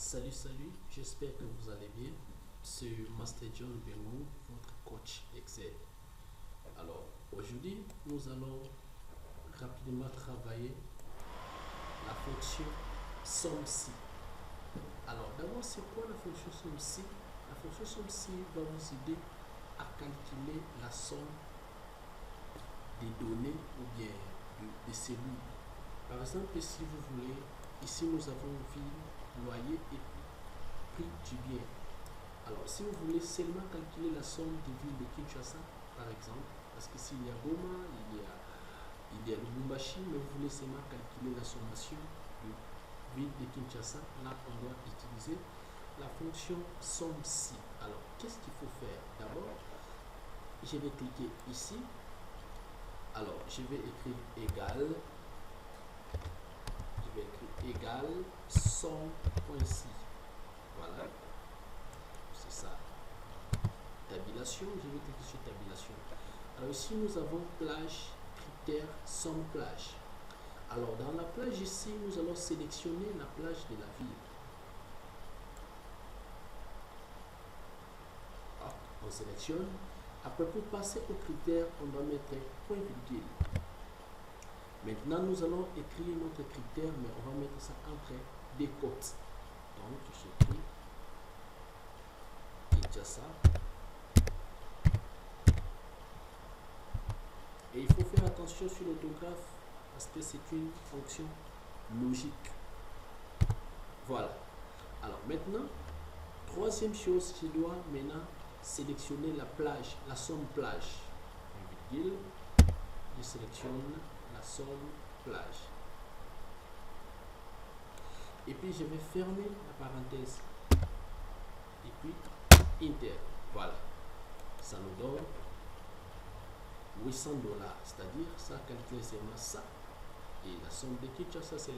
Salut, j'espère que vous allez bien. C'est Master John Bengo, votre coach Excel. Alors, aujourd'hui, nous allons rapidement travailler la fonction SOMME-ci. Alors, d'abord, c'est quoi la fonction SOMME-ci? La fonction SOMME-ci va vous aider à calculer la somme des données ou bien des cellules. Par exemple, si vous voulez, ici nous avons ville, loyer et prix du bien. Alors, si vous voulez seulement calculer la somme des villes de Kinshasa, par exemple, parce que s'il y a Goma, il y a Lubumbashi, mais vous voulez seulement calculer la sommation de ville de Kinshasa, là on doit utiliser la fonction SOMME-ci. Alors, qu'est-ce qu'il faut faire? D'abord, je vais cliquer ici. Alors, je vais écrire égal. Je vais écrire égal somme.ci. Voilà. C'est ça. Tabulation. Je vais cliquer sur tabulation. Alors, ici, nous avons plage, critère, somme plage. Alors, dans la plage ici, nous allons sélectionner la plage de la ville. On sélectionne. Après, pour passer au critère, on va mettre point virgule. Maintenant, nous allons écrire notre critère, mais on va mettre ça entre des côtes. Donc, j'écris Kinshasa. Et il faut faire attention sur l'orthographe parce que c'est une fonction logique. Voilà. Alors, maintenant, troisième chose, je dois maintenant sélectionner la plage, la somme plage. Virgule, je sélectionne la somme plage. Et puis je vais fermer la parenthèse. Et puis Enter. Voilà. Ça nous donne 800 $. C'est-à-dire, ça calcule seulement ça. Et la somme de Kinshasa, c'est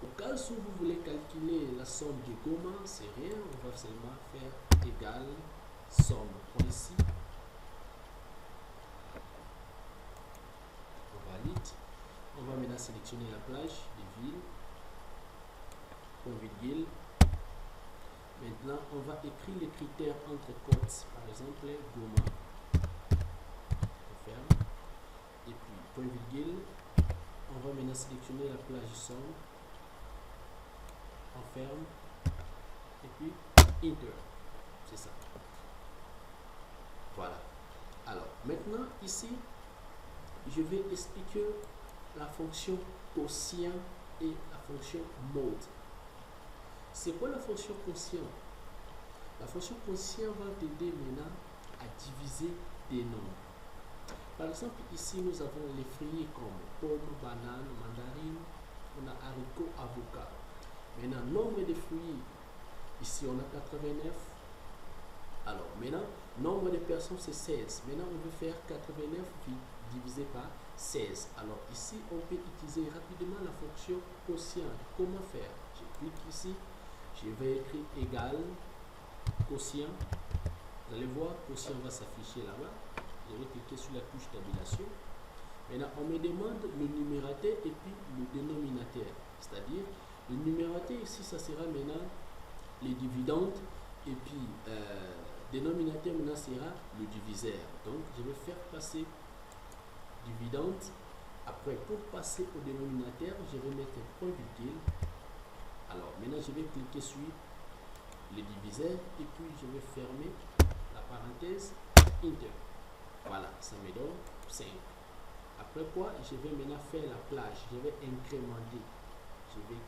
au cas où vous voulez calculer la somme de Goma, c'est rien, on va seulement faire égal somme.ci. On valide. On va maintenant sélectionner la plage des villes. Point virgule. Maintenant, on va écrire les critères entre côtes. Par exemple, Goma. On ferme. Et puis, point virgule. On va maintenant sélectionner la plage somme. On ferme. Et puis, Enter. C'est ça. Voilà. Alors, maintenant, ici, je vais expliquer la fonction quotient et la fonction mode. C'est quoi la fonction quotient? La fonction quotient va t'aider maintenant à diviser des nombres. Par exemple, ici, nous avons les fruits comme pomme, banane, mandarine, on a haricot, avocat. Maintenant, nombre de fruits, ici, on a 89. Alors, maintenant, nombre de personnes, c'est 16. Maintenant, on veut faire 89 divisé par 16. Alors, ici, on peut utiliser rapidement la fonction quotient. Comment faire? Je clique ici. Je vais écrire égal quotient. Vous allez voir, quotient va s'afficher là-bas. Je vais cliquer sur la touche tabulation. Maintenant, on me demande le numérateur et puis le dénominateur. C'est-à-dire, le numérateur ici, ça sera maintenant les dividendes. Et puis, dénominateur maintenant sera le diviseur. Donc, je vais faire passer dividende. Après, pour passer au dénominateur, je vais mettre un point virgule. Alors, maintenant, je vais cliquer sur le diviseur et puis je vais fermer la parenthèse, Enter. Voilà, ça me donne 5. Après quoi, je vais maintenant faire la plage. Je vais incrémenter. Je vais...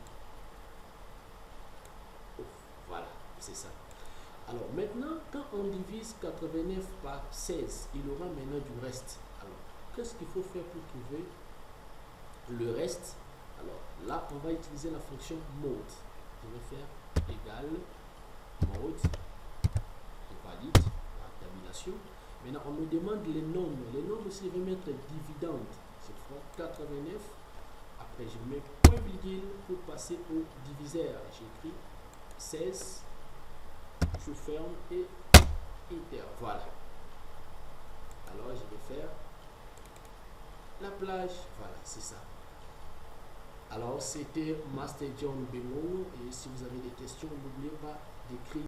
Voilà, c'est ça. Alors, maintenant, quand on divise 89 par 16, il aura maintenant du reste. Alors, qu'est-ce qu'il faut faire pour trouver le reste? Alors là, on va utiliser la fonction mode. Je vais faire égal mode. Je valide la tabulation. Maintenant, on me demande les nombres. Les nombres, si je vais mettre dividende, je ferai 89. Après, je mets point virgule pour passer au diviseur. J'écris 16. Je ferme et Enter. Voilà. Alors, je vais faire la plage. Voilà, c'est ça. Alors, c'était Master John Bengo. Et si vous avez des questions, n'oubliez pas d'écrire.